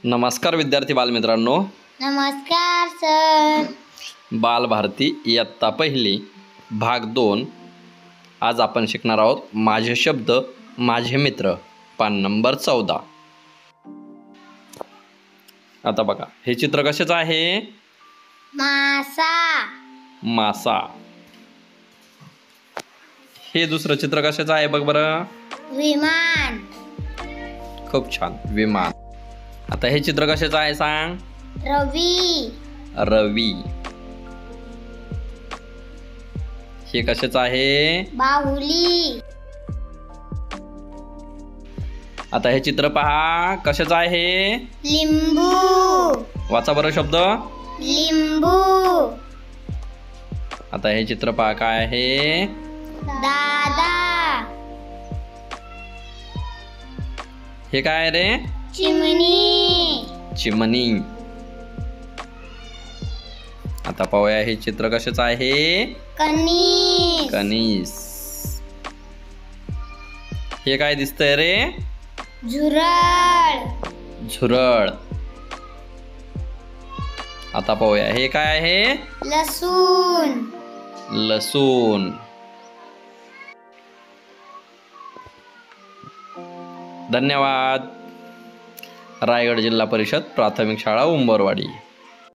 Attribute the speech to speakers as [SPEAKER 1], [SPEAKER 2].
[SPEAKER 1] नमस्कार विद्यार्थी बालमित्रांनो.
[SPEAKER 2] नमस्कार सर.
[SPEAKER 1] बालभारती इयत्ता पहिली भाग 2. आज आपण शिकणार आहोत माझे शब्द माझे मित्र पान नंबर 14. आता बघा हे चित्र कशाचं आहे?
[SPEAKER 2] मासा.
[SPEAKER 1] मासा. हे दुसरं चित्र कशाचं आहे बघ बरं?
[SPEAKER 2] विमान.
[SPEAKER 1] खूप छान, विमान. आता हे चित्र कशाचं आहे सांग?
[SPEAKER 2] रवी.
[SPEAKER 1] रवी. हे कशाचं आहे?
[SPEAKER 2] बाहुली.
[SPEAKER 1] आता हे चित्र पहा कशाचं आहे?
[SPEAKER 2] लिंबू.
[SPEAKER 1] वाचा बरं शब्द.
[SPEAKER 2] लिंबू.
[SPEAKER 1] आता हे चित्र पहा काय आहे?
[SPEAKER 2] दादा.
[SPEAKER 1] हे काय आहे रे?
[SPEAKER 2] चिमणी.
[SPEAKER 1] चिमणी. आता पाहूया हे चित्र कशाचं आहे?
[SPEAKER 2] कणीस.
[SPEAKER 1] कणीस. हे काय दिसतंय रे?
[SPEAKER 2] झुरळ.
[SPEAKER 1] झुरळ. आता पाहूया हे काय आहे?
[SPEAKER 2] लसूण.
[SPEAKER 1] लसूण. धन्यवाद. रायगड जिल्हा परिषद प्राथमिक शाळा उंबरवाडी.